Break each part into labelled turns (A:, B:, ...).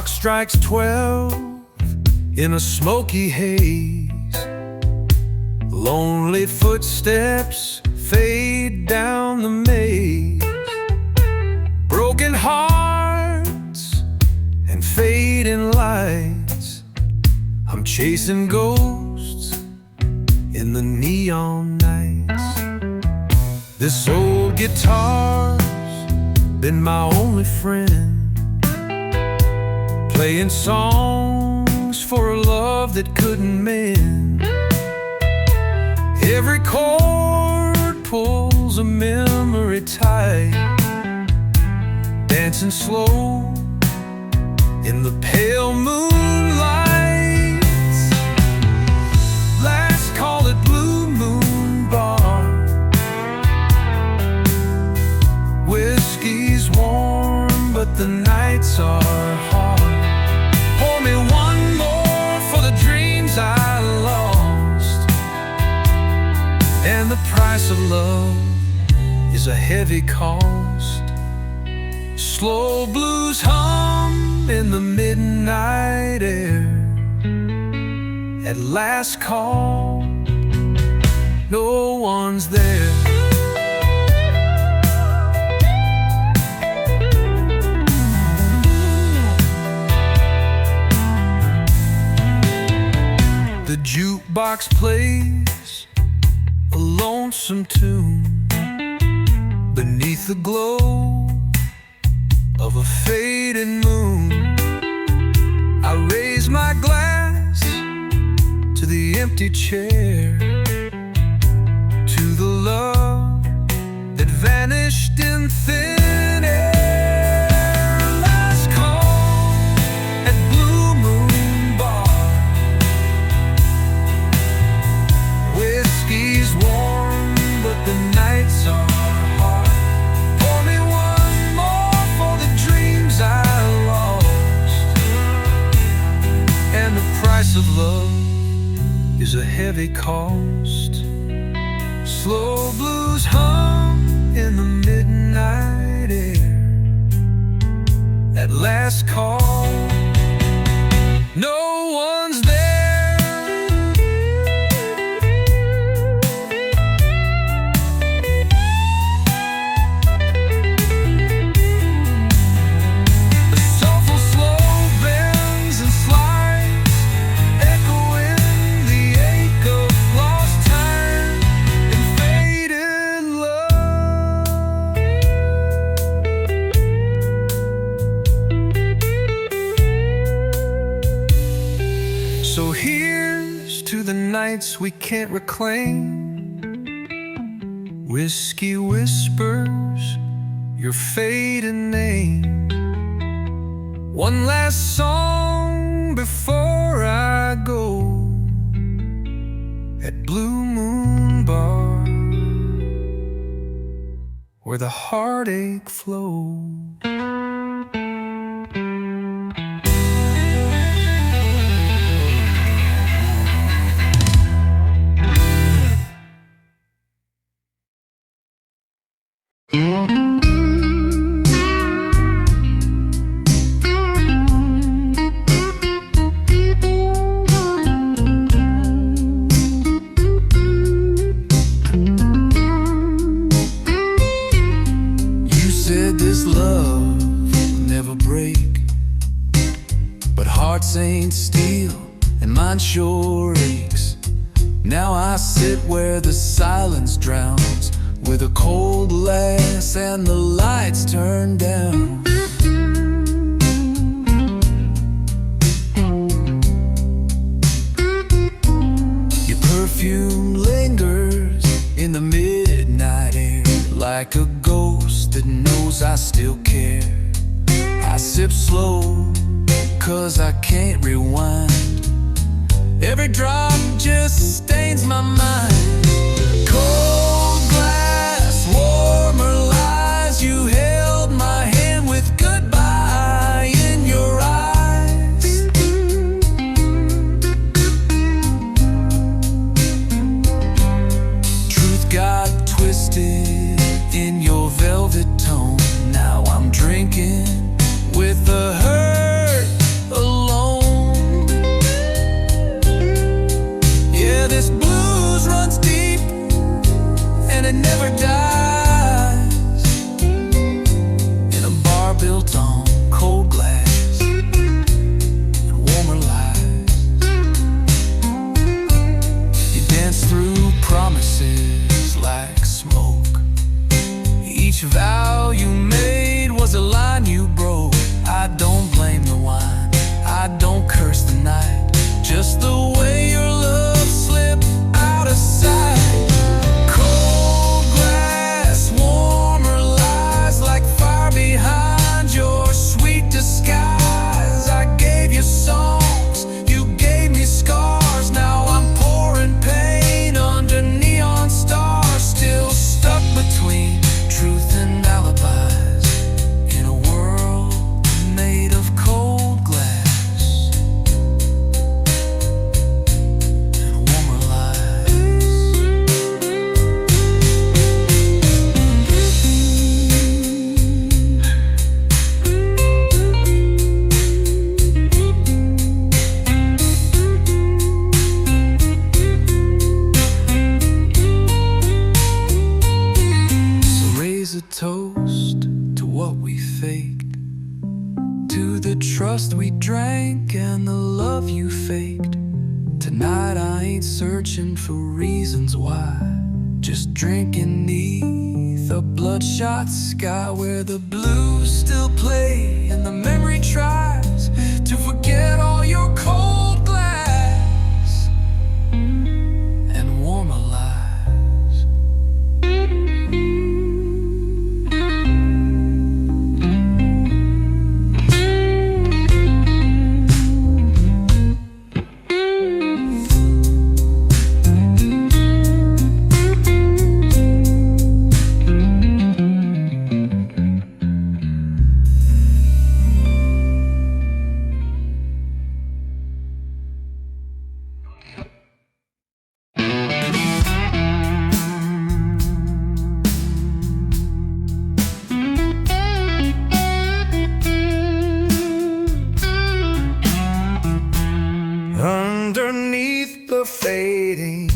A: clock strikes 12 in a smoky haze. Lonely footsteps fade down the maze. Broken hearts and fading lights. I'm chasing ghosts in the neon nights. This old guitar's been my only friend, playing songs for a love that couldn't mend. Every chord pulls a memory tight, dancing slow in the pale moonlight. Last call at Blue Moon Bar. Whiskey's warm, but the nights are hard. Pour me one more for the dreams I lost. And the price of love is a heavy cost. Slow blues hum in the midnight air. At last call, no one's there. The jukebox plays a lonesome tune beneath the glow of a fading moon. I raise my glass to the empty chair, to the love that vanished in thin air. Last call at Blue Moon Bar. Whiskey's warm, but the nights are hard. Pour me one more for the dreams I lost. And the price of love is a heavy cost. Slow blues hum in the midnight air. At last call, no one's there. The soulful slow bends and slides, echoing the ache of lost time and faded love. So here's to the nights we can't reclaim. Whiskey whispers your fading name. One last song before I go. At Blue Moon Bar, where the heartache flows.
B: You said this love will never break, but hearts ain't steel and mine sure aches. Now I sit where the silence drowns, with a cold glass and the lights turned down. Your perfume lingers in the midnight air, like a ghost that knows I still care. I sip slow, cause I can't rewind. Every drop just stains my mind. Cold glass, warmer lies. You held my hand with goodbye in your eyes. Truth got twisted in your velvet tone. Now I'm drinking with the hurt Tonight I ain't searching for reasons why, just drinking neath a bloodshot sky where the blues still play and the memory tries to forget all your cold glass and warmer lies.
A: Underneath the fading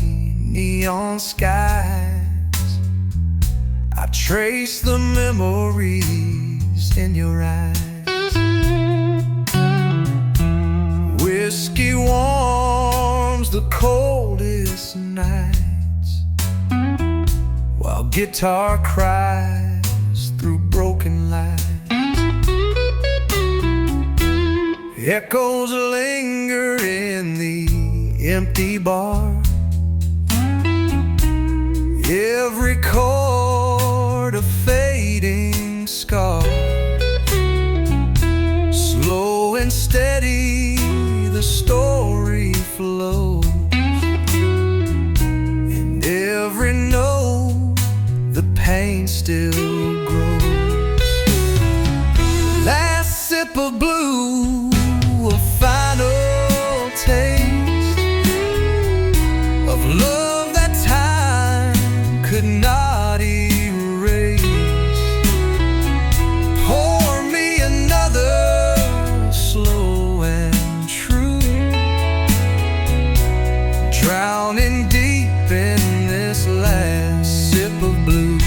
A: neon skies, I trace the memories in your eyes. Whiskey warms the coldest nights, while guitar cries through broken lights. Echoes linger in the empty bar, every chord a fading scar. Slow and steady the story flows, and every note the pain still grows. Last sip of blue, a final taste of love that time could not erase. Pour me another, slow and true, drowning deep in this last sip of blue.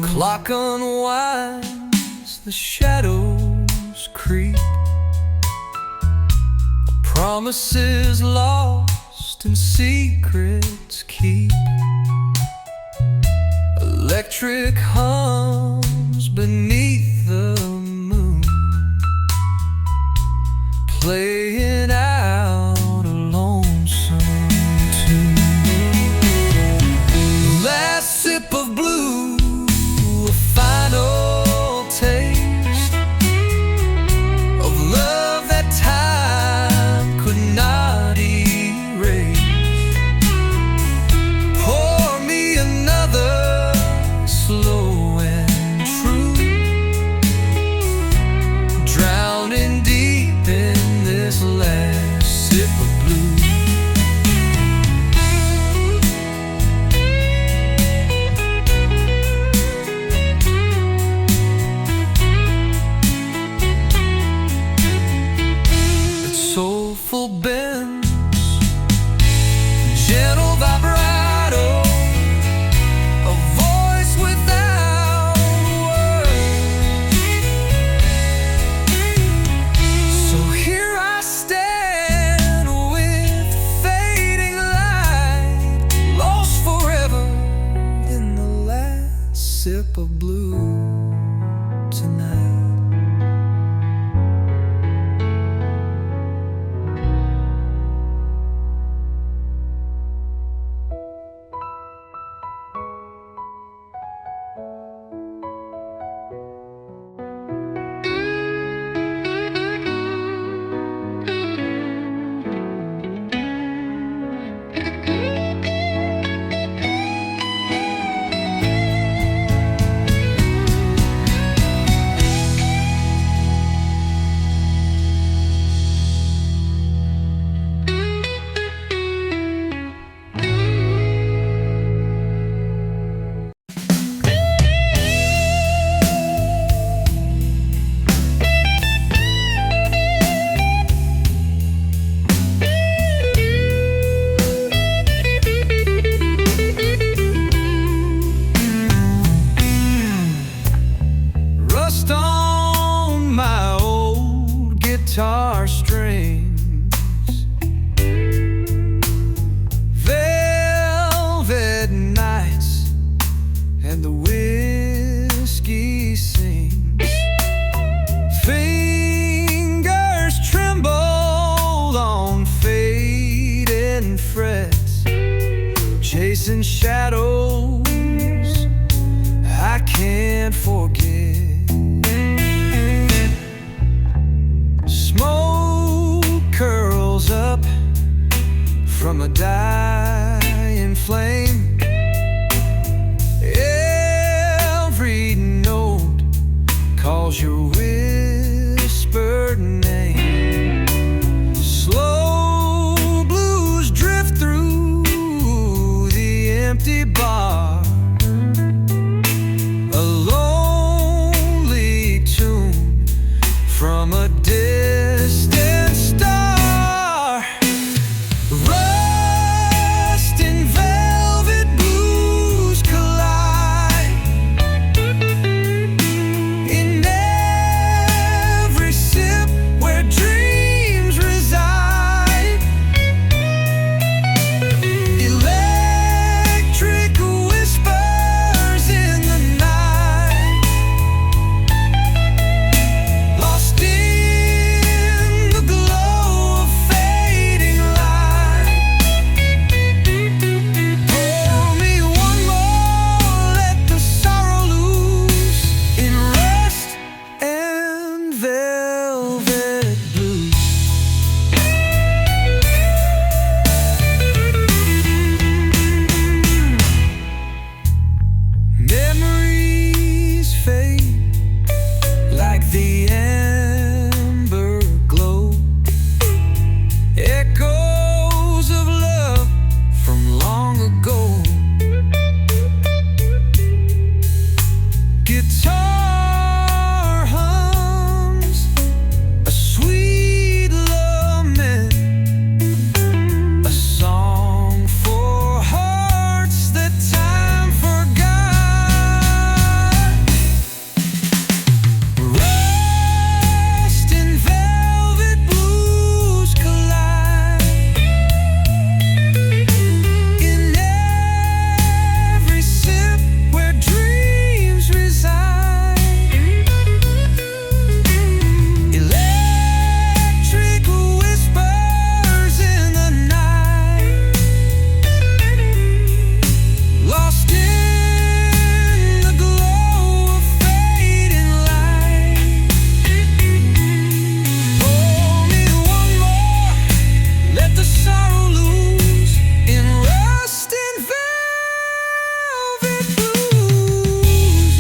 A: Clock unwinds, the shadows creep, promises lost and secrets keep. Electric hums beneath the moon, playing out a lonesome tune. Last sip of blue, final taste of love that time could not erase. Pour me another, slow and true, drowning deep in this last sip of blue. Soulful bends, gentle vibrato, a voice without words. So here I stand with fading light, lost forever in the last sip of blue tonight. and the whiskey sings. Fingers trembled on fading frets, chasing shadows I can't forget. Smoke curls up from a dying flame. Every note calls your whispered name. Slow blues drift through the empty bar, a lonely tune from a distant star. Rust and velvet blues collide in every sip where dreams reside. Electric whispers in the night, lost in the glow of fading light. Pour me one more, let the sorrow loose in rust and velvet blues. Memories fade like the amber glow, echoes of love from long ago. Guitar hums a sweet lament, a song for hearts that time forgot. Rust and velvet blues collide in every sip where dreams reside. Electric whispers in the night, lost in the glow of fading light. Pour me one more, let the sorrow loose in rust and velvet blues.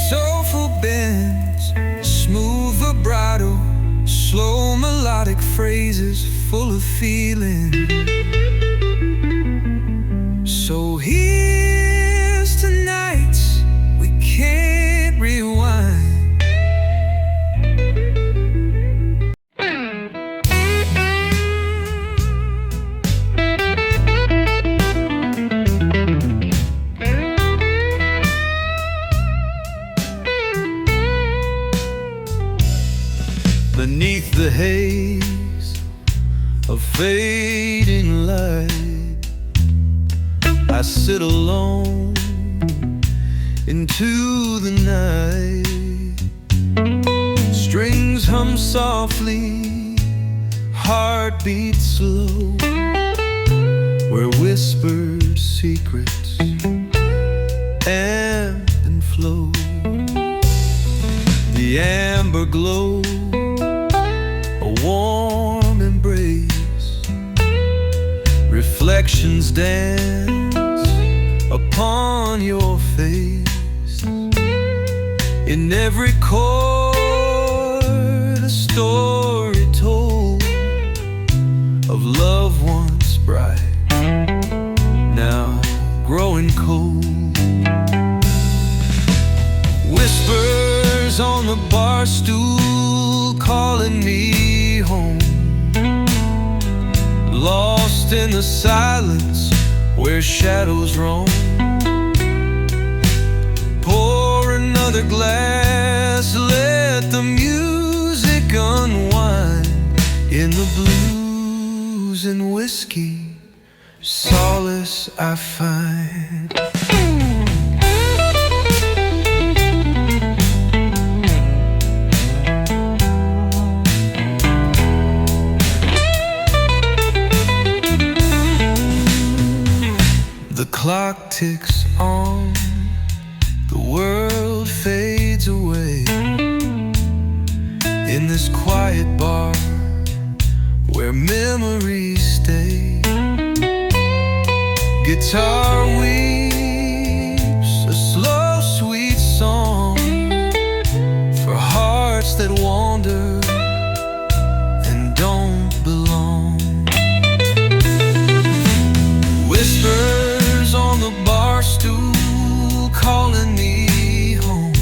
A: Soulful bends, smooth vibrato, slow melodic phrases full of feeling. So here's to nights we can't rewind. Beneath the haze of fading light, I sit alone into the night. Strings hum softly, heart beats slow, where whispered secrets ebb and flow. The amber glow, a warm embrace, reflections dance upon your face. In every chord, a story told of love once bright, now growing cold. Whispers on the barstool calling me home, lost in the silence where shadows roam. Pour another glass, let the music unwind. in whiskey, solace I find. The clock ticks on, the world fades away. In this quiet bar where memories stay, guitar weeps a slow, sweet song for hearts that wander and don't belong. Whispers on the barstool calling me home,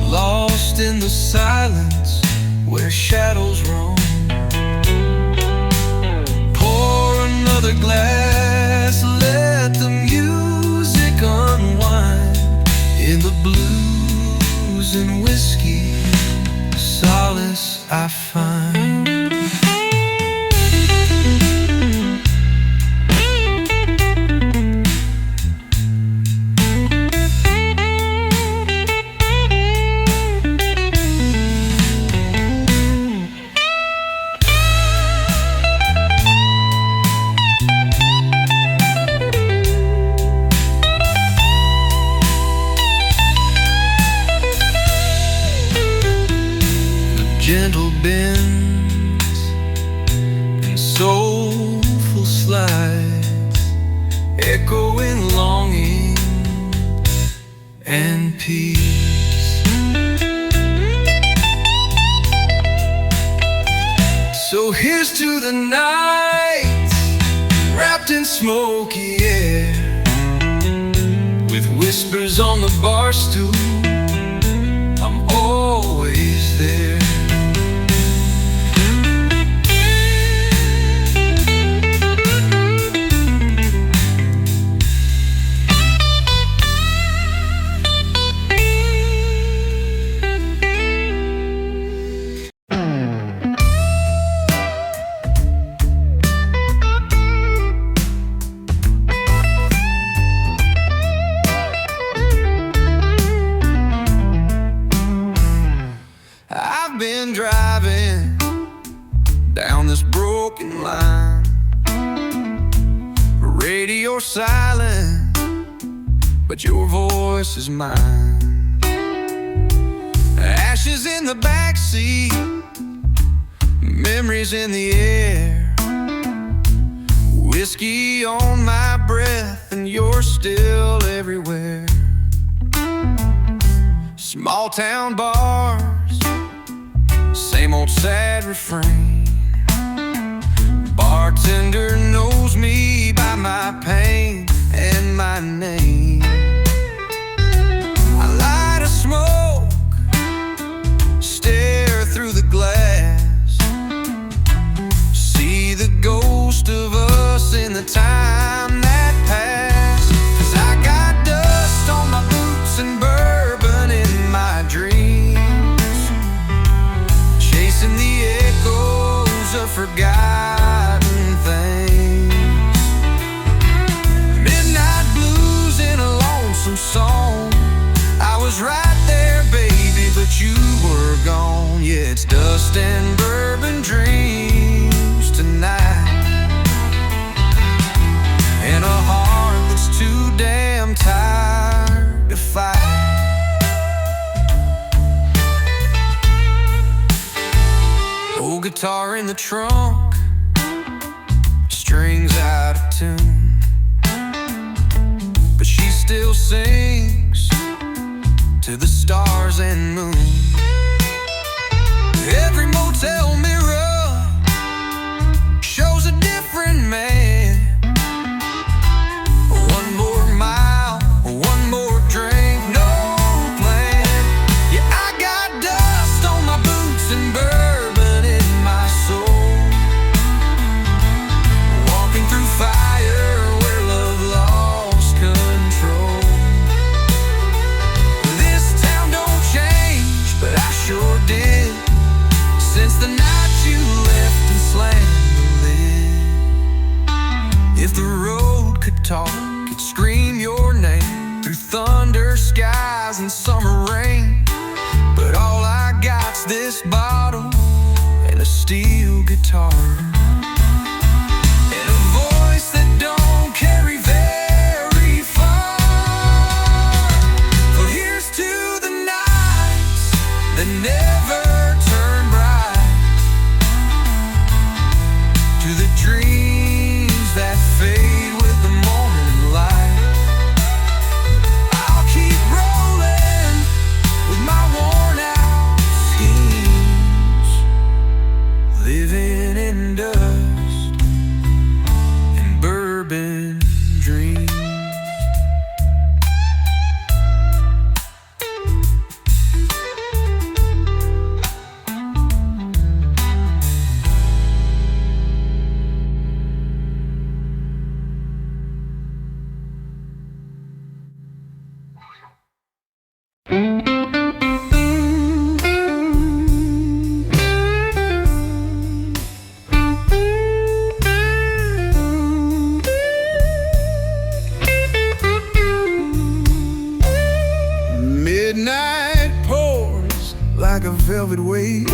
A: lost in the silence where shadows roam. Pour another glass, let the music unwind. In the blues and whiskey, solace I find. Gentle bends and soulful slides, echoing longing and peace. So here's to the night, wrapped in smoky air, with whispers on the bar stool, I'm always there. I've been driving down this broken line, radio silent, but your voice is mine. Ashes in the backseat, memories in the air, whiskey on my breath, and you're still everywhere. Small town bars, same old sad refrain. Bartender knows me by my pain and my name. I light a smoke, stare through the glass, see the ghost of us in the time that passed. 'Cause I got dust on my boots and bourbon in my dreams, chasing the echoes of forgotten things. Midnight blues in a lonesome song, I was right there, baby, but you were gone. Yeah, it's dust and bourbon dreams tonight, and a heart that's too damn tired to fight. Old guitar in the trunk, strings out of tune, but she still sings to the stars and moon. Every motel mirror shows a different man. One more mile, one more drink, no plan. Yeah, I got dust on my boots and bourbon in my soul, walking through fire where love lost control. This town don't change, but I sure did since the night steel guitar, and a voice that don't carry very far. So here's to the nights that never turn bright, to the dreams that fade with the morning light. I'll keep rolling with my worn out schemes, living in dust and bourbon dreams.
B: Midnight pours like a velvet wave,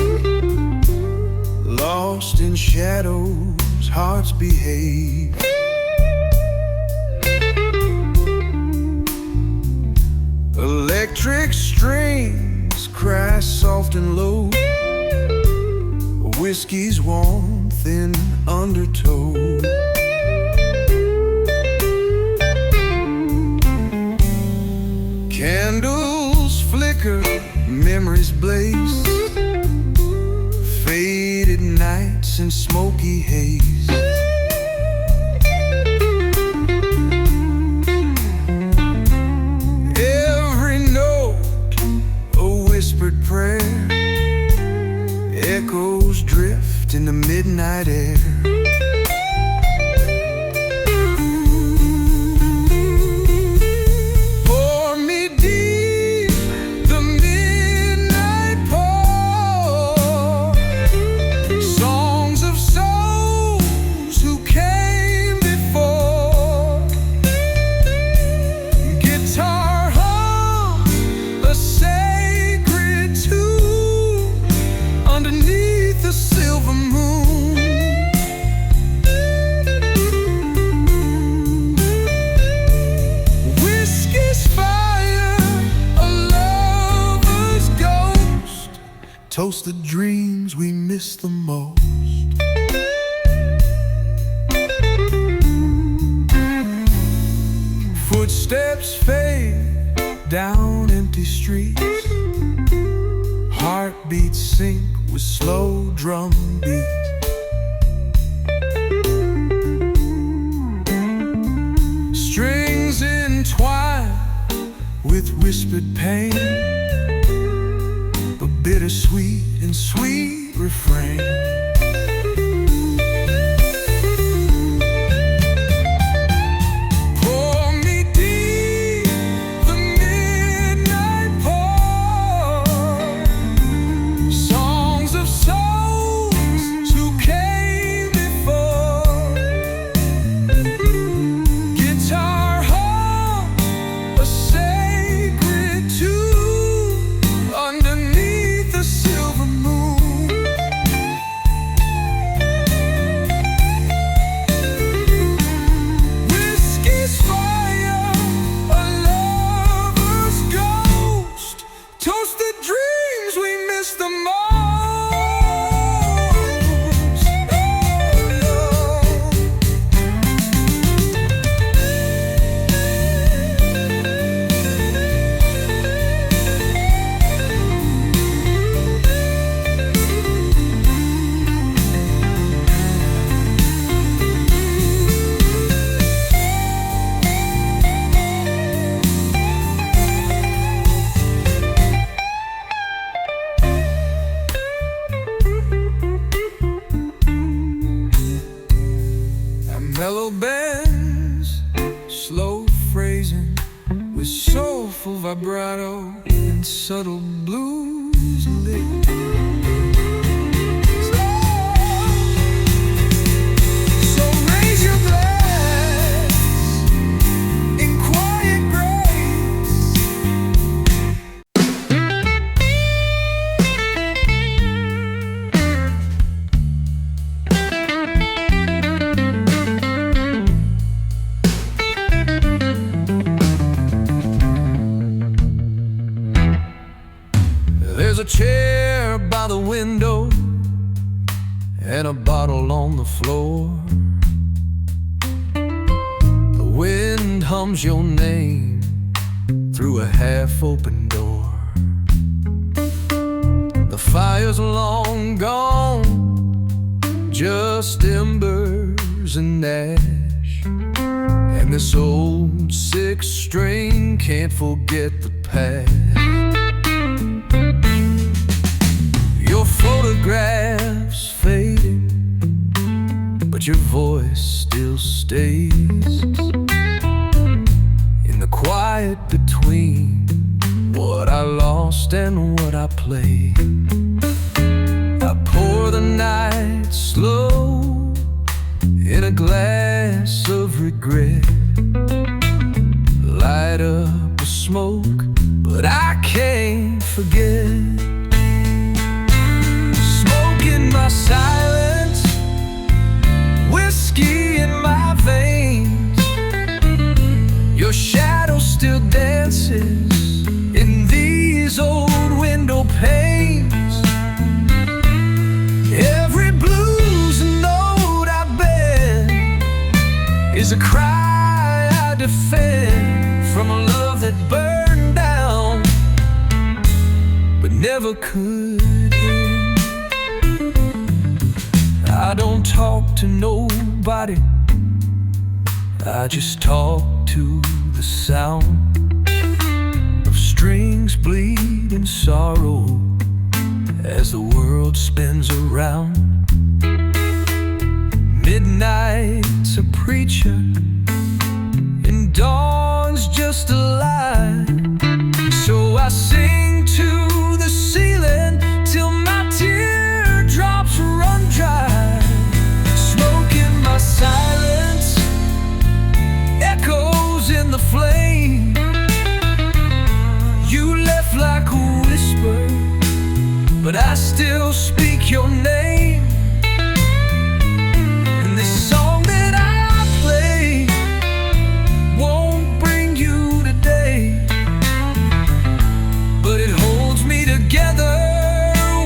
B: lost in shadows, hearts behave. Electric strings cry soft and low, whiskey's warmth in undertow. Candles flicker, memories blaze, faded nights and smoky haze. Every note a whispered prayer, echoes drift in the midnight air. Toast the dreams we miss the most. Footsteps fade down empty streets, heartbeats sync with slow drum beats. Strings entwine with whispered pain, bittersweet and sweet refrain. Pour me deep the midnight pour, songs of souls who came before. Guitar hum a sacred tune underneath the silver moon. Whiskey's fire, a lover's ghost. Toast the dreams we miss the most. Mellow bends, slow phrasing, with soulful vibrato and subtle blues lit. So raise your glass in quiet grace. There's a chair by the window and a bottle on the floor. The wind hums your name through a half-open door. The fire's long gone, just embers and ash. And this old six-string can't forget the past. Your photographs faded, but your voice still stays in the quiet between what I lost and what I played. I pour the night slow in a glass of regret, light up a smoke, but I can't forget. Smoke in my silence, whiskey in my veins. Your shadow still dances in these old window panes. Every blues note I bend is a cry I defend from a love that burned down but never could end. I don't talk to nobody, I just talk to the sound of strings bleeding sorrow as the world spins around. Midnight's a preacher and dawn's just a lie. So I sing to the ceiling till my teardrops run dry. Smoke in my silence, echoes in the flame. You left like a whisper, but I still speak your name. And this song that I play won't bring you today, but it holds me together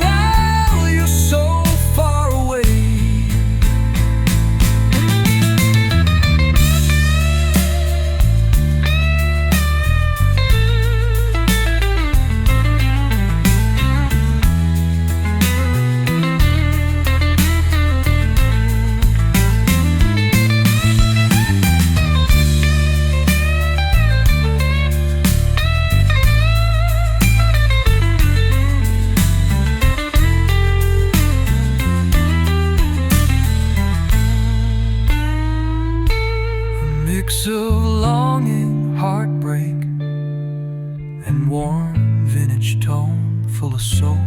B: while you're so far away. Mix of longing, heartbreak, and warm vintage tone full of soul.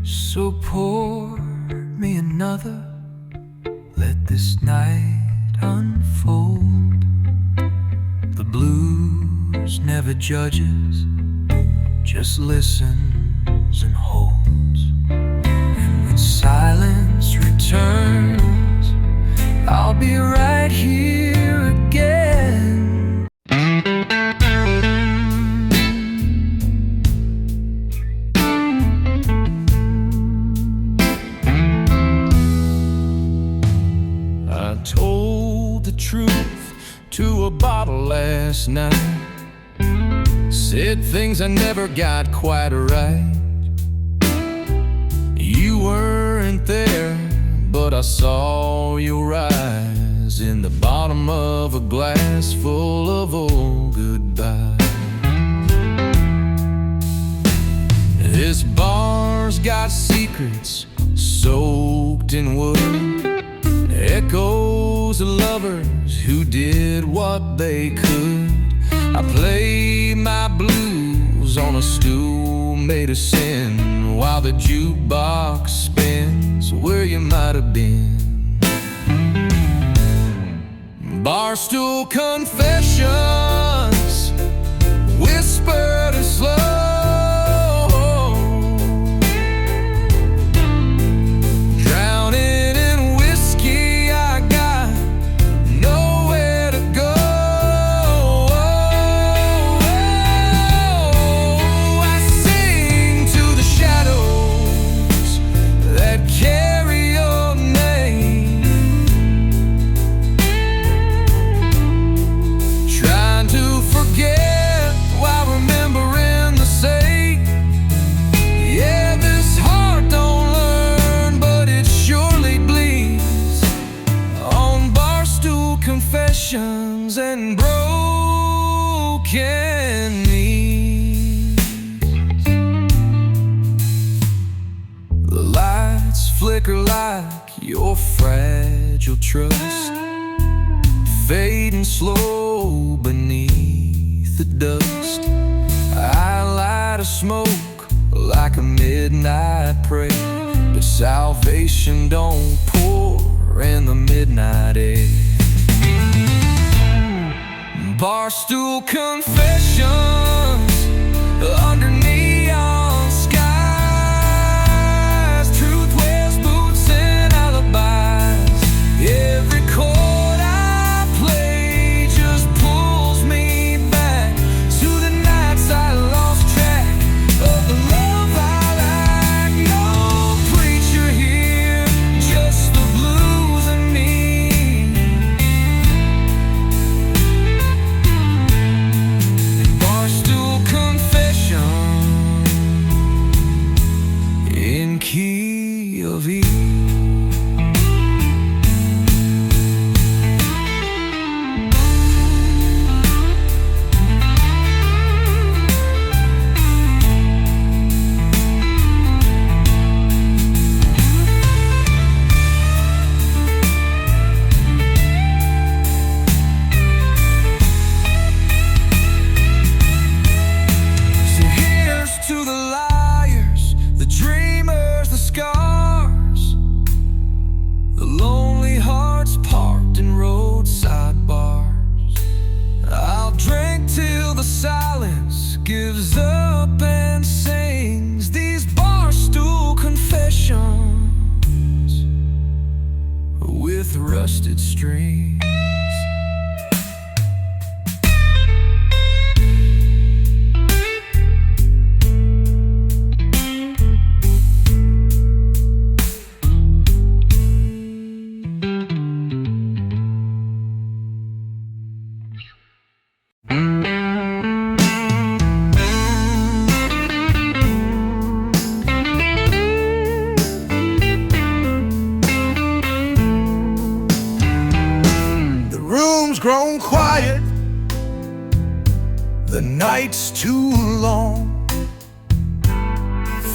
B: So pour me another, let this night unfold. The blues never judges, just listens and holds. And when silence returns, I'll be right here again. I told the truth to a bottle last night, said things I never got quite right. You weren't there, but I saw your eyes in the bottom of a glass full of old goodbye. This bar's got secrets soaked in wood, echoes of lovers who did what they could. I play my blues on a stool made of sin while the jukebox spins where you might have been. Barstool confessions whispered and slow, drowning in whiskey, I got nowhere to go. flicker like your fragile trust, fading slow beneath the dust. I light a smoke like a midnight prayer, but salvation don't pour in the midnight air. Barstool confessions under neon skies, truth wears boots and alibis. Every chord I play just pulls me back to the nights I lost track of the love I like. No preacher here, just the blues and me. Barstool confession in key of E. To the liars, the dreamers, the scars, the lonely hearts parked in roadside bars. I'll drink till the silence gives up and sings these Barstool confessions with rusted strings.
C: Grown quiet, the night's too long.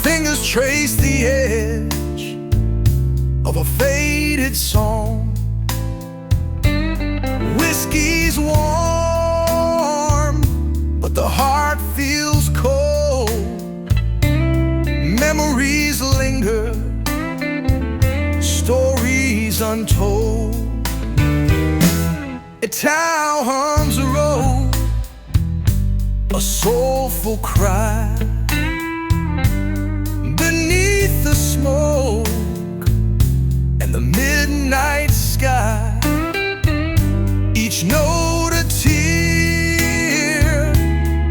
C: Fingers trace the edge of a faded song. Whiskey's warm, but the heart feels cold. Memories linger, stories untold. A town hums a road, a soulful cry beneath the smoke and the midnight sky. Each note a tear,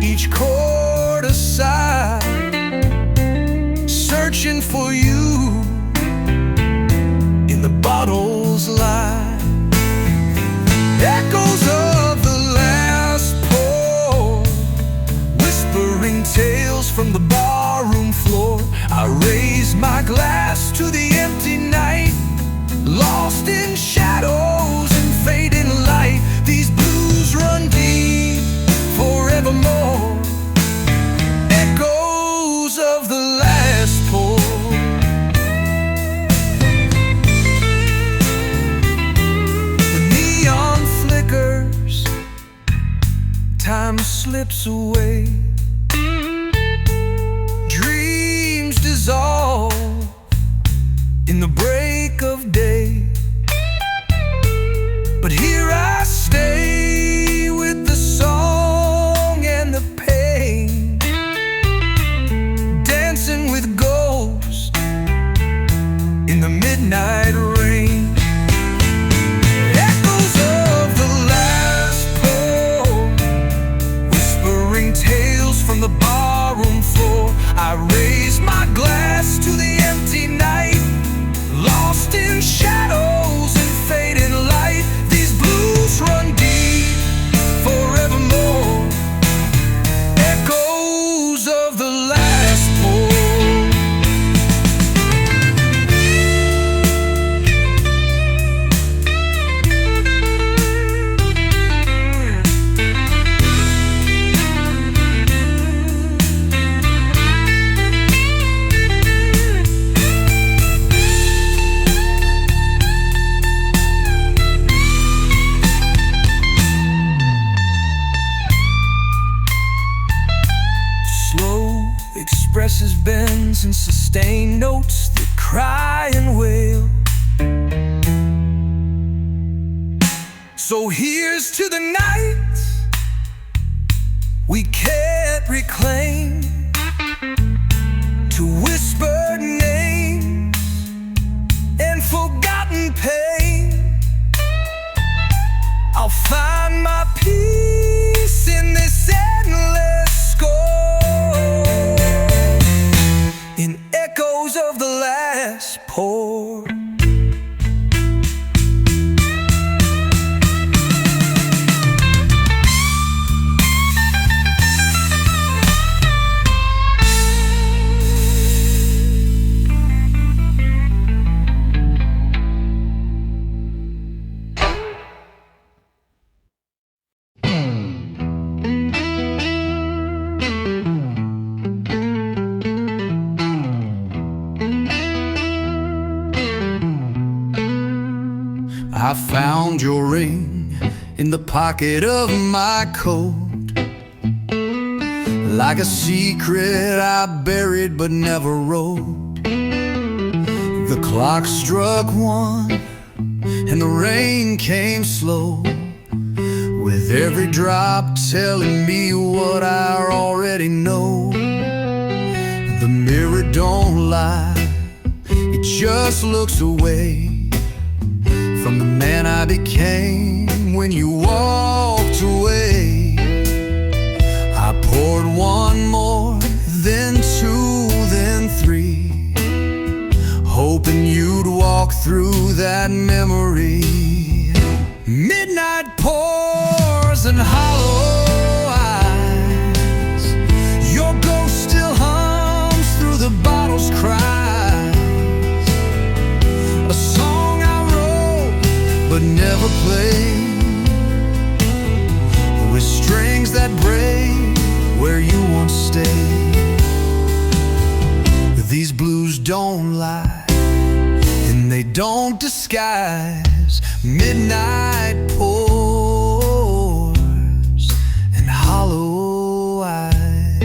C: each chord a sigh, searching for you in the bottle's light. Echoes of the last pour, whispering tales from the barroom floor. I raise my glass to the empty night, lost in shadows and fading light. These blues run deep forevermore. Echoes of the last pour. Time slips away, dreams dissolve in the break of day. But here I stay with the song and the pain, dancing with ghosts in the midnight rain. Tales from the barroom floor. I raise my glass to the empty night, lost in shadows and fading light. These blues run deep forevermore. Echoes of the last pour. expresses bends and sustained notes that cry and wail. So here's to the night we can't reclaim, to whispered names and forgotten pain. I'll find my peace in this endless score, in echoes of the last pour.
B: I found your ring in the pocket of my coat, like a secret I buried but never wrote. The clock struck 1 and the rain came slow, with every drop telling me what I already know. The mirror don't lie, it just looks away from the man I became when you walked away. I poured 1 more, then 2, then 3, hoping you'd walk through that memory. Midnight pours and hollow eyes, your ghost still hums through the bottle's cries. A song I wrote but never played, with strings that break where you once stayed. These blues don't lie and they don't disguise. Midnight pours and hollow eyes.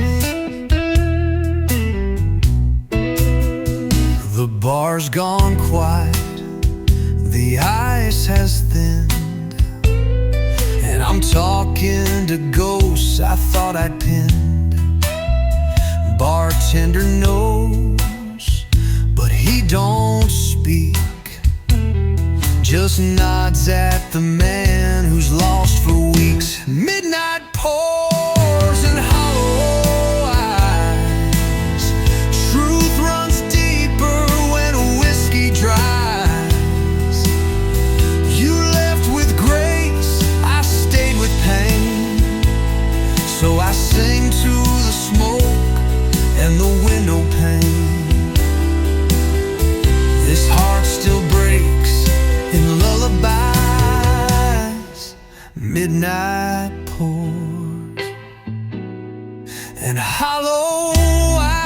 B: The bar's gone quiet, the ice has thinned, and I'm talking to ghosts I thought I'd pinned. Bartender knows, but he don't speak, just nods at the man who's lost for weeks. Midnight pours and hollow eyes, truth runs deeper when whiskey dries. You left with grace, I stayed with pain, so I sing to the smoke and the window pane. This heart still breaks in lullabies. Midnight pours and hollow eyes.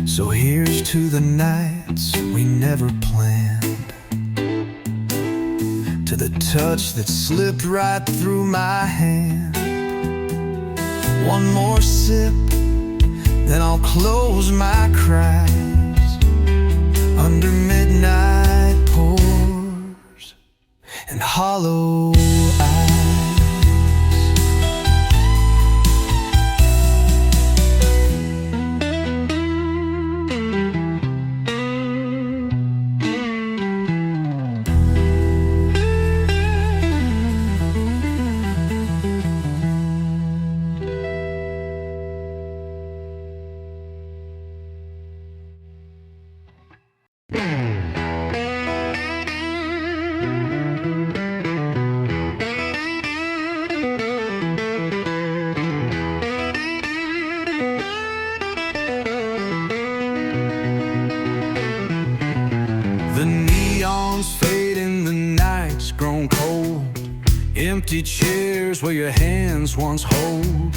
B: So here's to the nights we never planned, to the touch that slipped right through my hand. 1 more sip, then I'll close my cries. Under midnight pours and hollow eyes. The neon's fading, the night's grown cold. Empty chairs where your hands once hold.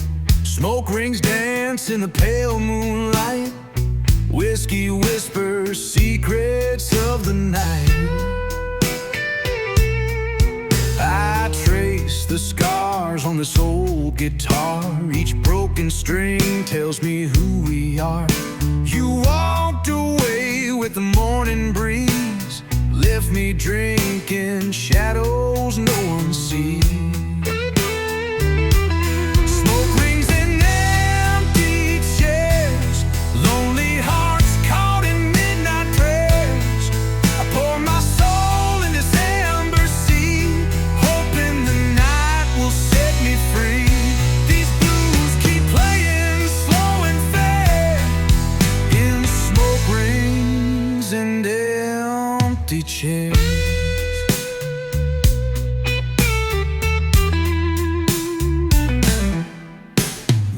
B: Smoke rings dance in the pale moonlight. Whiskey whispers secrets of the night. I trace the scars on this old guitar. Each broken string tells me who we are. You walked away with the morning breeze, left me drinking shadows no one sees. Chairs.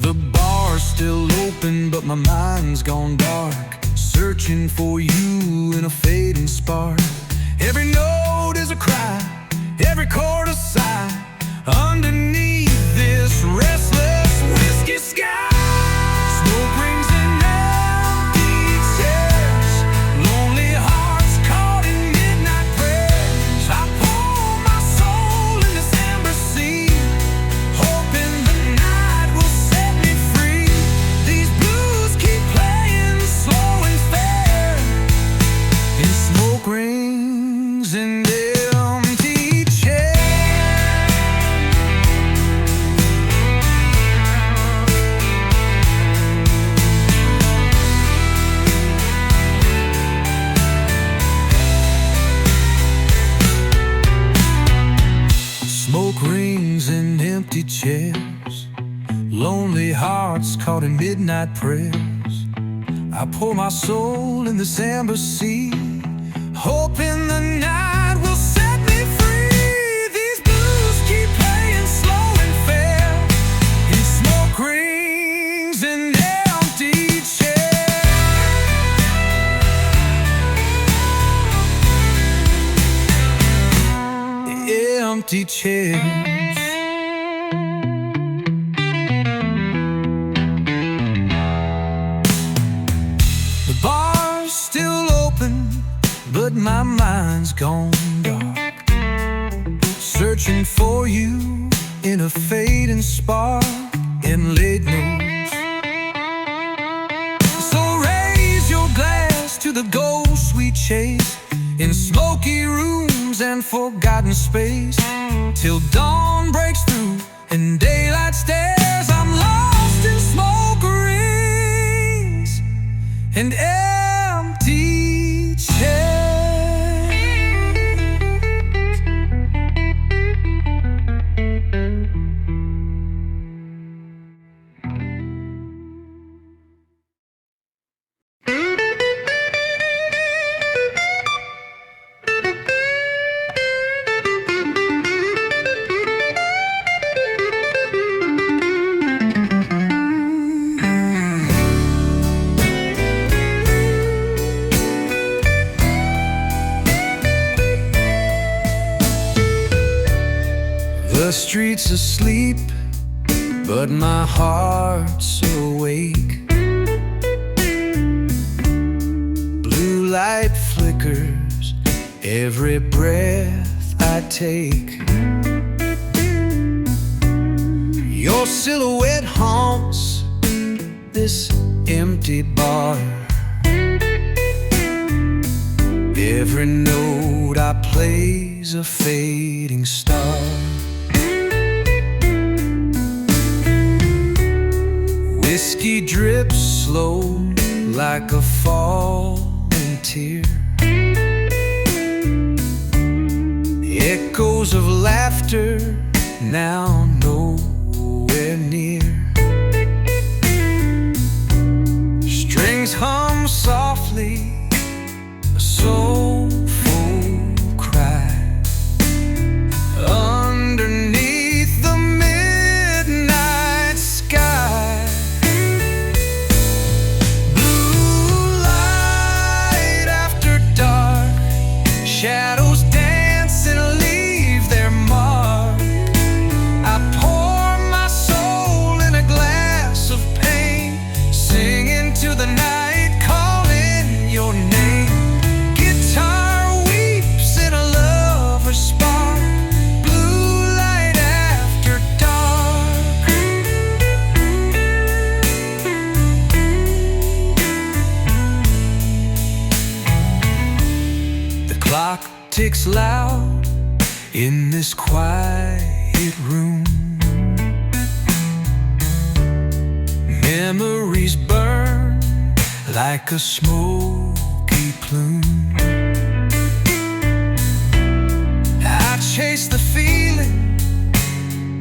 B: The bar's still open, but my mind's gone dark, searching for you in a fading spark. Every note is a cry, every chord a sigh, underneath this restless whiskey sky. Smoke rings and empty chairs, lonely hearts caught in midnight prayers. I pour my soul in this amber sea, hoping the night will set me free. These blues keep playing slow and fair, in smoke rings and empty chairs. Smoke rings and empty chairs, lonely hearts caught in midnight prayers. I pour my soul in this amber sea, hoping the night will set me free. These blues keep playing slow and fair, in smoke rings and empty chairs. Empty chairs. The bar's still open, but my mind's gone dark, searching for you in a fading spark in late noons. So raise your glass to the ghosts we chase, in smoky rooms and forgotten space, till dawn breaks through and daylight stares. I'm lost in smoke rings and empty chairs. The street's asleep, but my heart's awake. Blue light flickers every breath I take. Your silhouette haunts this empty bar. Every note I play's a fading star. Whiskey drips slow like a falling tear. Echoes of laughter now nowhere near. Strings hum softly, a soulful cry. Underneath the midnight sky, blue light after dark, shadows dance and leave their mark. I
C: ticks loud in this quiet room. Memories burn like a smoky plume. I chase the feeling,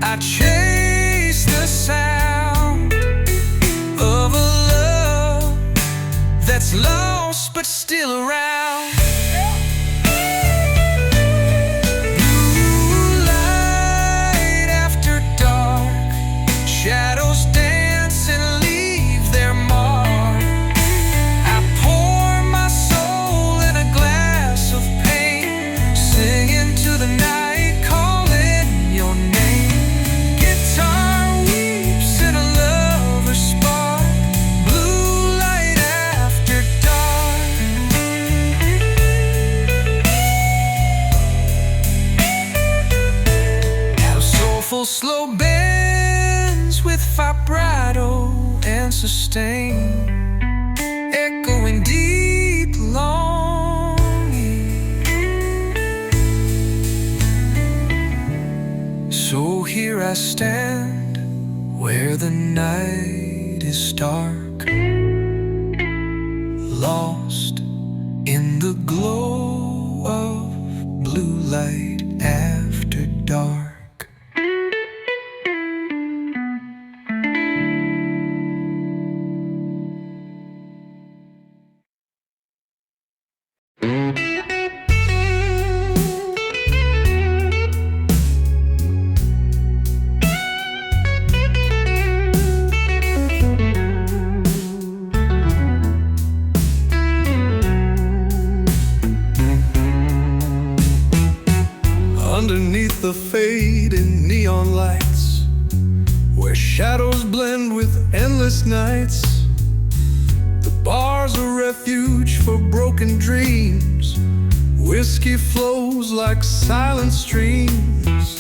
C: I chase the sound of a love that's lost but still around. Blue light after dark, shadows dance and leave their mark. I pour my soul in a glass of pain, singing to the night, calling your name. Guitar weeps in a lover's spark. Blue light after dark. How soulful slow bends with vibrato and sustain, echoing deep longing. So here I stand where the night is dark, lost in the glow of blue light after dark. Underneath the fading neon lights, where shadows blend with endless nights, the bar's a refuge for broken dreams. Whiskey flows like silent streams.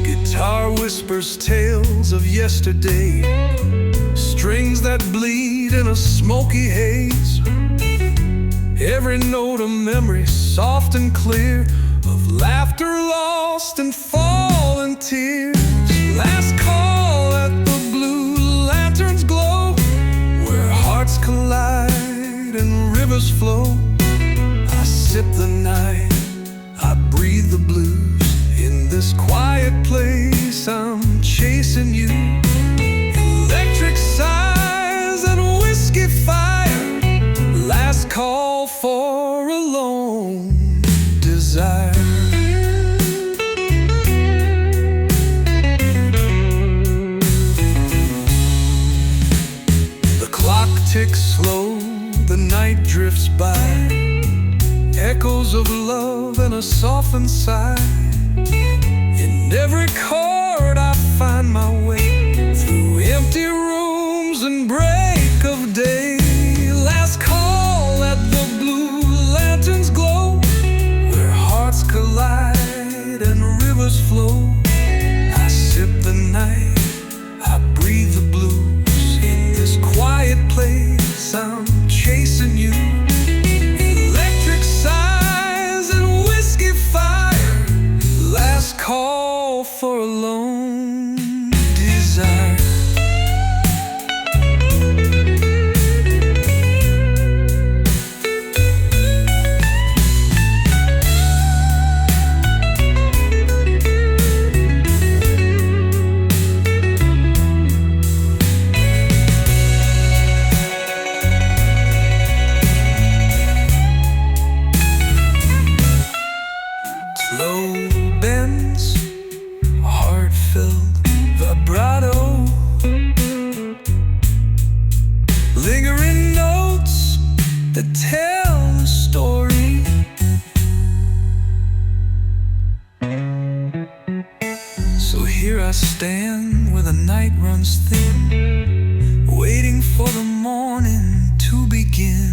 C: Guitar whispers tales of yesterday, strings that bleed in a smoky haze. Every note a memory, soft and clear, of laughter lost in fallen tears. Last call at the blue lantern's glow, where hearts collide and rivers flow. I sip the night, I breathe the blues. In this quiet place I'm chasing you. Electric sighs and whiskey fire, last call for a lone desire. The clock ticks slow, the night drifts by, echoes of love and a softened sigh. In every chord I find my way, through empty rooms and break of day. Last call at the blue lantern's glow, where hearts collide and rivers flow. I sip the night, I breathe the blues. In this quiet place I'm chasing you. Electric sighs and whiskey fire, last call for a lone desire. Slow bends, heart-filled vibrato, lingering notes that tell a story. So here I stand where the night runs thin, waiting for the morning to begin.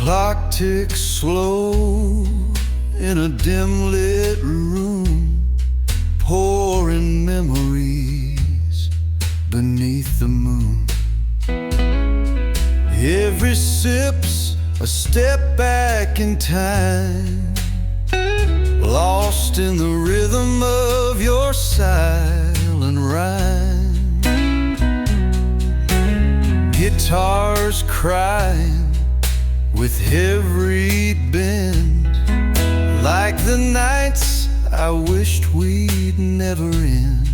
C: clock ticks slow in a dim-lit room, pouring memories beneath the moon. Every sip's a step back in time, lost in the rhythm of your silent rhyme. Guitars crying with every bend, like the nights I wished we'd never end.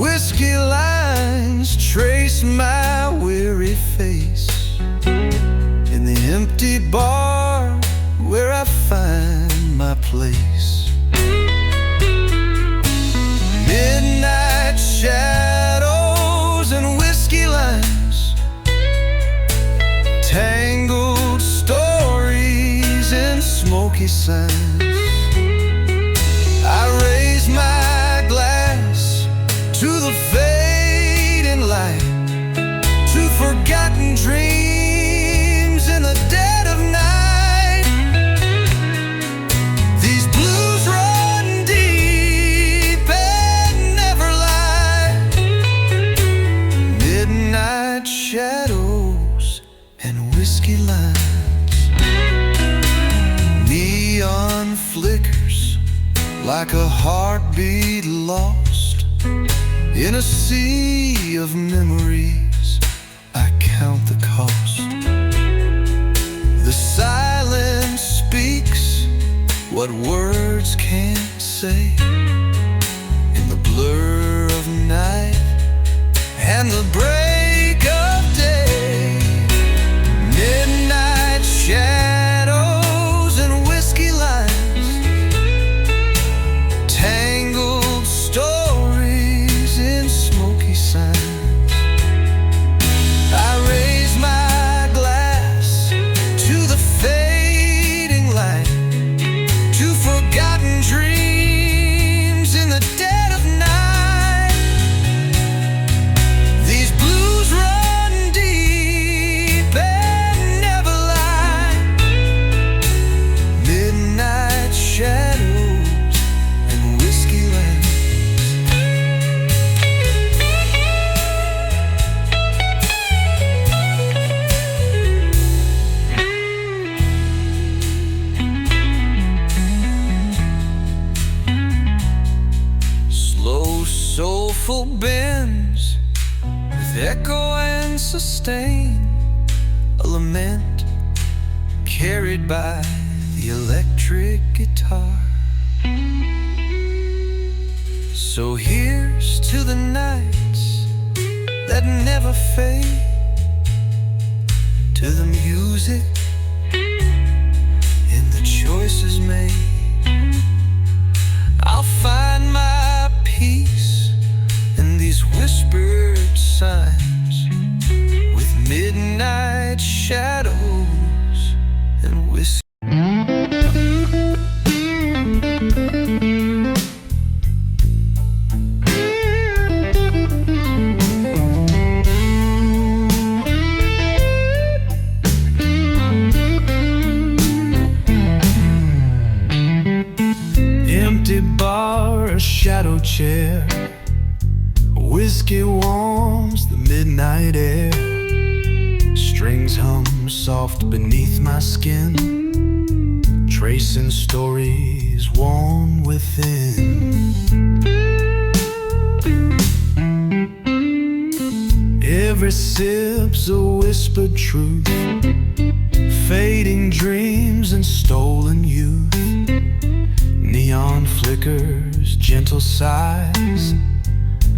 C: Whiskey lines trace my weary face in the empty bar where I find my place. Midnight shadows and whiskey lines, tangled stories and smoky signs. I raise my glass to the fading light, to forgotten dreams in the dead of night. These blues run deep and never lie. Midnight shadows and whiskey lines, neon flickers like a heartbeat lost in a sea of memories. I count the cost. The silence speaks what words can't say, in the blur of night and the break of day. Midnight shadows and whiskey lines, tangled stories in smoky signs. I raise my glass to the fading light, to forgotten dreams in the dead of night. These blues run deep and never lie. Midnight shadows and whiskey lines. Slow, soulful bends with echo and sustain, a lament carried by the electric guitar. So here's to the nights that never fade, to the music and the choices made. I'll find my peace in these whispered signs, with midnight shadows and whiskey. Empty bar, a shadow chair, whiskey warms the midnight air. Strings hum soft beneath my skin, tracing stories worn within. Every sip's a whispered truth, fading dreams and stolen youth. Neon flickers, gentle sighs,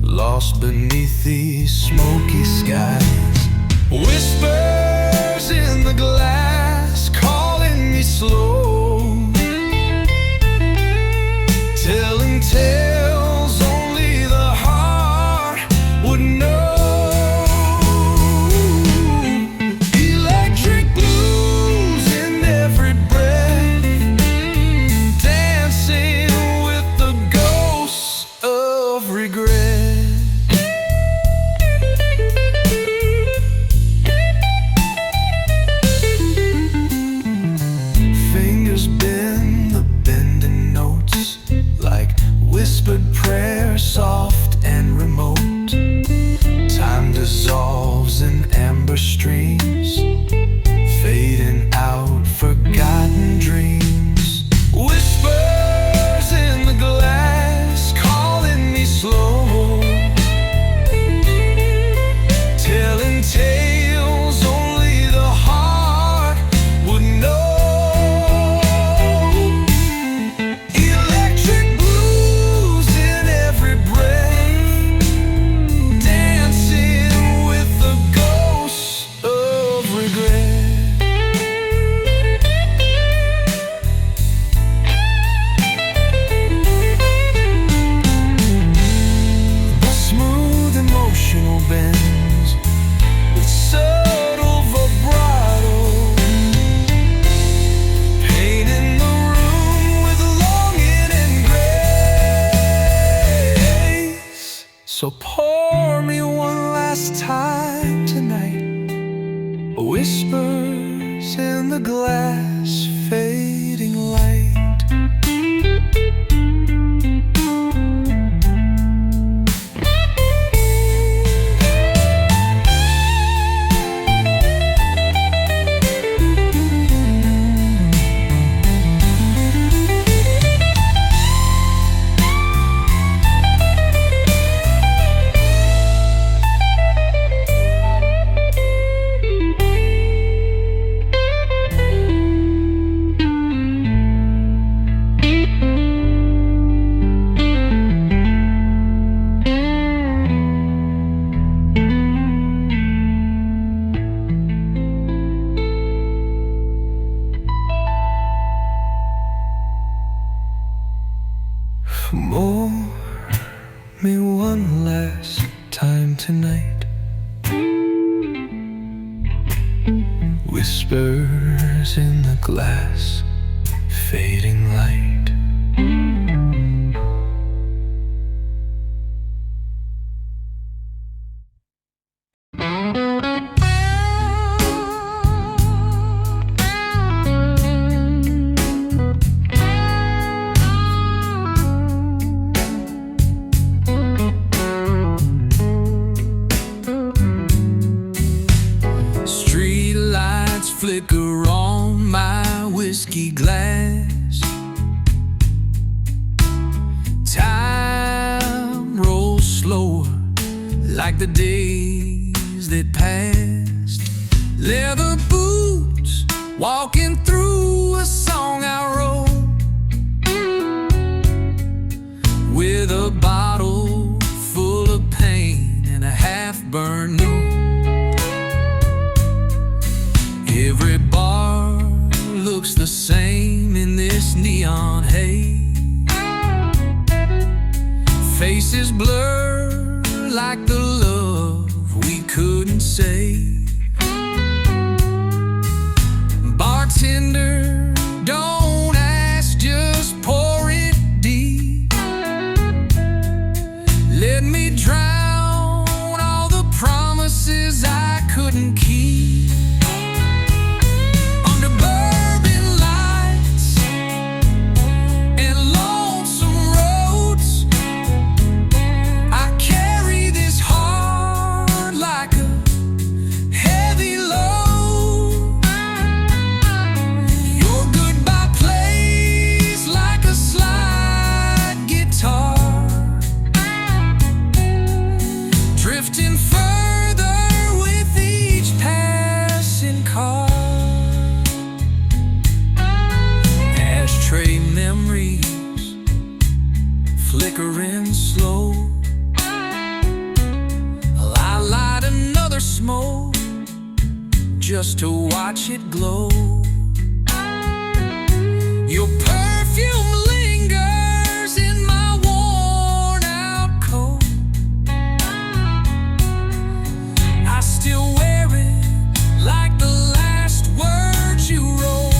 C: lost beneath these smoky skies. Whispers in the glass, calling me slow, telling tales only the heart would know. Electric blues in every breath, dancing with the ghosts of regret. bends with subtle vibrato, painting the room with longing and grace. So pour me one last time tonight, whispers in the glass, fading light. More me one last time tonight, whispers in the glass, fading light. Flicker on my whiskey glass. Time rolls slower like the days that passed. Leather boots walking through a song I wrote, with a bottle full of pain and a half-burned note. Every bar looks the same in this neon haze. Faces blur like the love we couldn't save. Bartender, don't ask, just pour it deep. Let me drown all the promises I couldn't keep. Flickering slow, I light another smoke just to watch it glow. Your perfume lingers in my worn out coat. I still wear it like the last words you wrote.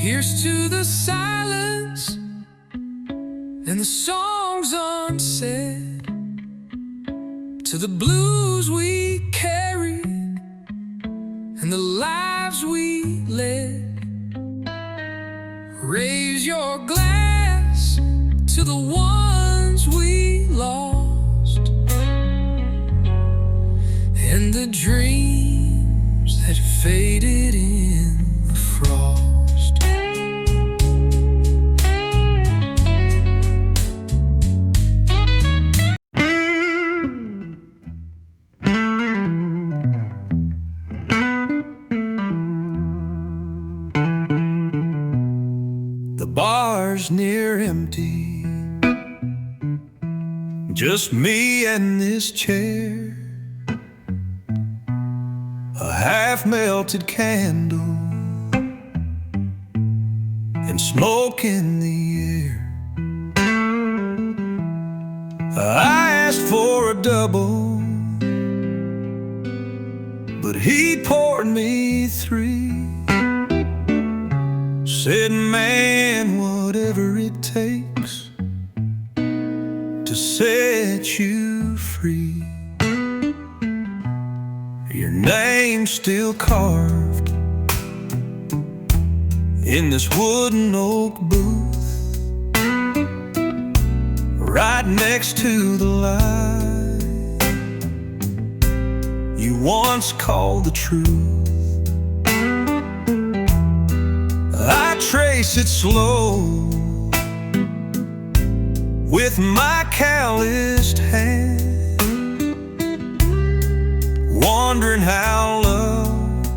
C: Here's to the silence and the song
B: songs unsaid, to the blues we carried and the lives we led. Raise your glass to the ones we lost and the dreams that faded in the frost.
C: The bar's near empty, just me and this chair, a half-melted candle and smoke in the air. I asked for a double, but he poured me three. Said, man, whatever it takes to set you free. Your name's still carved in this wooden oak booth, right next to the light you once called the truth. I trace it slow with my calloused hand, wondering how love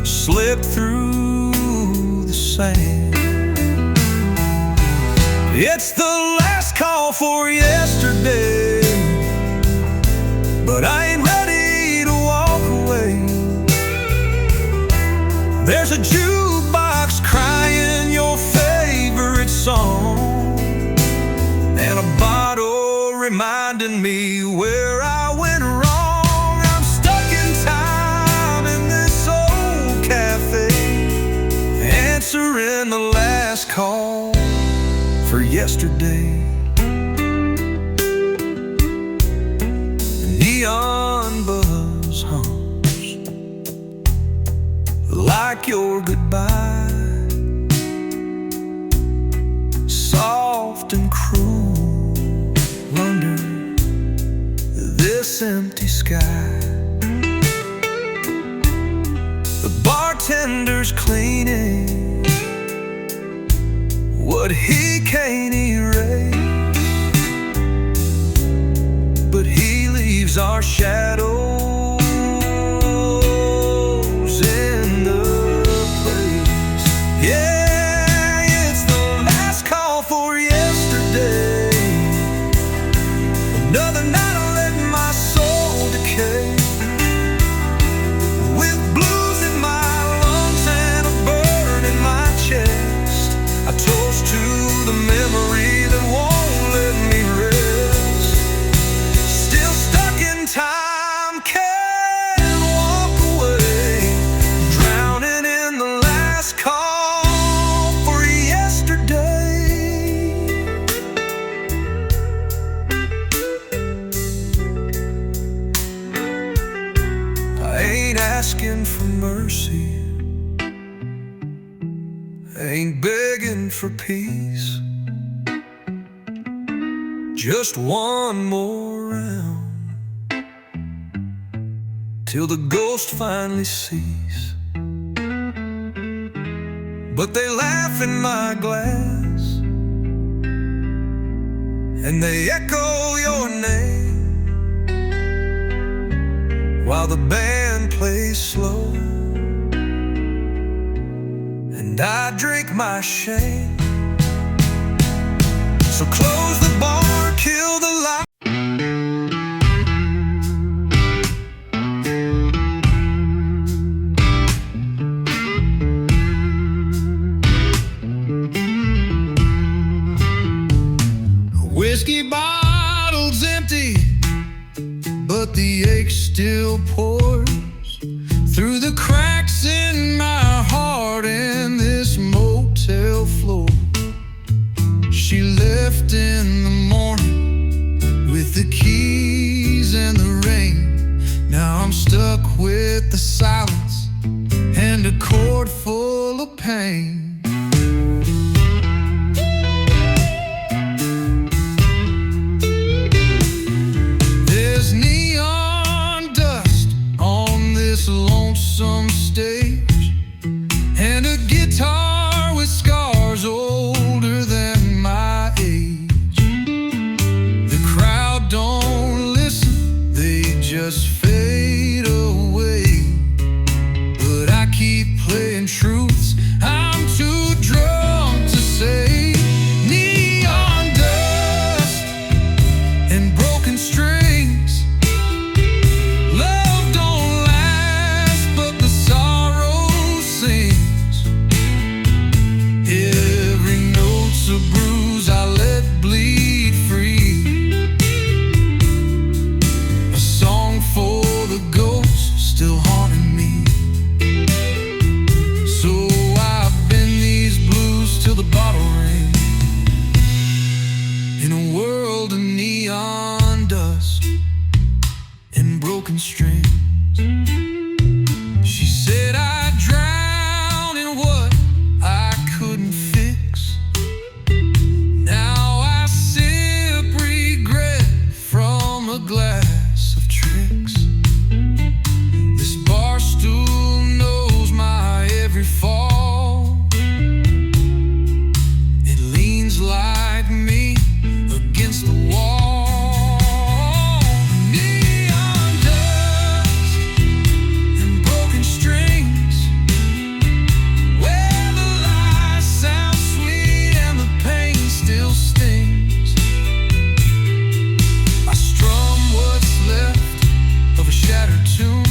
C: slipped through the sand. It's the last call for yesterday, but I ain't ready to walk away. There's a jukebox crying your favorite song, and a bottle reminding me where I went wrong. I'm stuck in time in this old cafe, answering the last call for yesterday. Neon buzz hums like your goodbye, soft and cruel under this empty sky. The bartender's cleaning what he can't erase, but he leaves our shadows in the place. Yeah, it's the last call for yesterday. Another night I let my soul decay, with blues in my lungs and a burn in my chest. I toast to the memory that won't let me rest. Still stuck in time, can't walk away, drowning in the last call for yesterday. I ain't asking for mercy, ain't begging for peace, just one more round till the ghost finally sees. But they laugh in my glass and they echo your name while the band plays slow, and I drink my shame. So close the bar, kill the light. Whiskey bottle's empty, but the ache still pours through the cracks in my heart and this motel floor. She left in the
A: world of neon dust and broken strings. She said I drowned in what I couldn't fix. Now I sip regret from a glass of tricks. This barstool knows my every fall. It leans like me against the wall. Neon dust and broken strings, where the lies sound sweet and the pain still stings. I strum what's left of a shattered tune,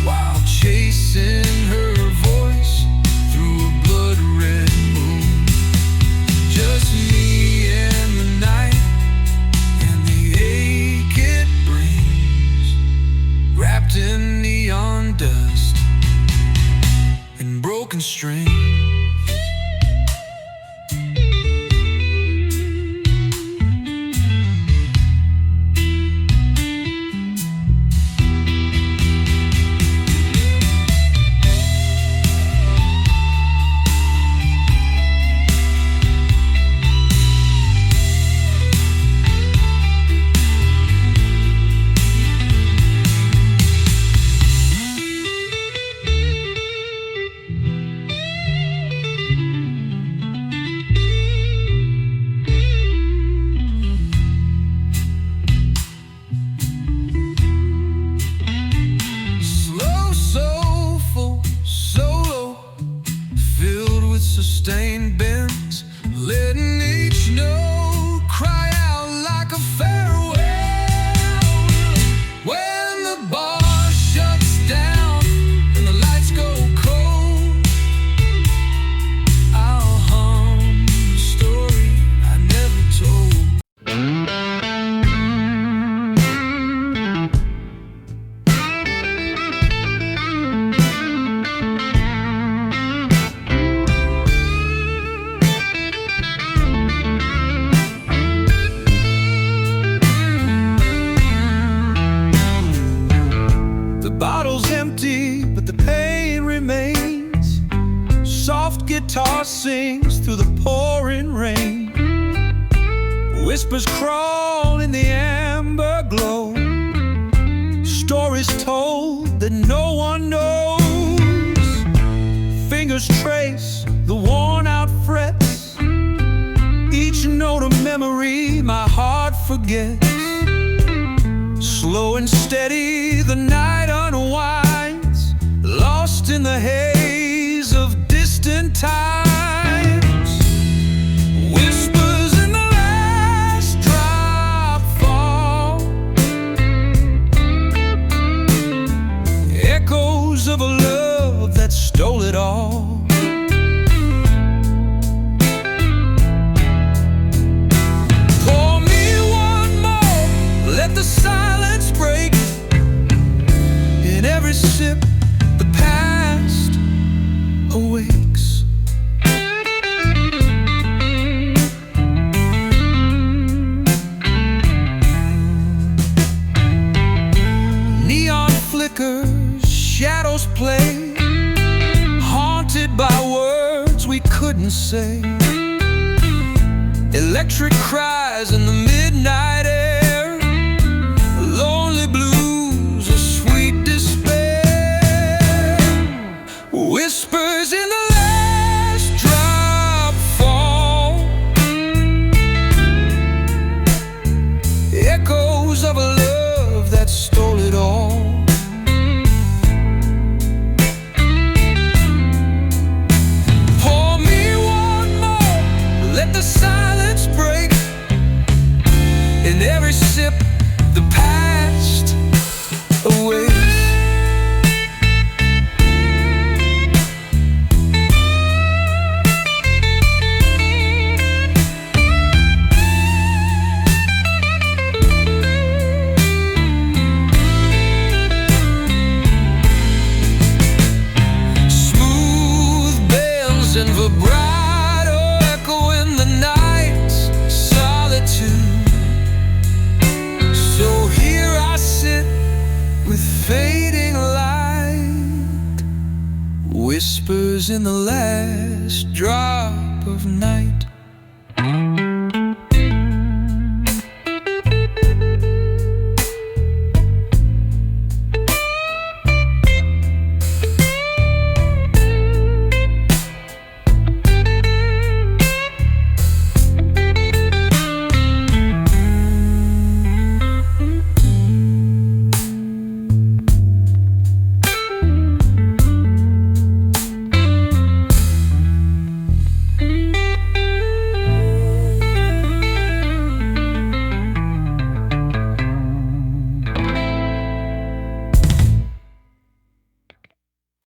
A: while chasing her voice through a blood-red moon. Just me and the night and the ache it brings, wrapped in neon dust and broken strings. Slow, soulful, solo, filled with sustained bends, letting each note cry out like a farewell. When the bar shuts down and the lights go cold, I'll hum the story I never told. The bottle's empty, but the pain remains. Soft guitar sings through the pouring rain. Whispers crawl in the amber glow. Stories told that no one knows. Fingers trace the worn-out frets. Each note a memory my heart forgets. Slow and steady, the night unwinds, lost in the haze of distant times. Whispers in the last drop fall, echoes of a love that stole it all. Pour me one more, let the silence break. In every sip, the past awakes. Neon flickers, shadows play, haunted by words we couldn't say. Electric cries in the midnight air, lonely blues, a sweet despair. Whispers in the last drop fall, echoes of a love that stole it all. Pour me one more, let the silence break. In
C: in the last drop of night.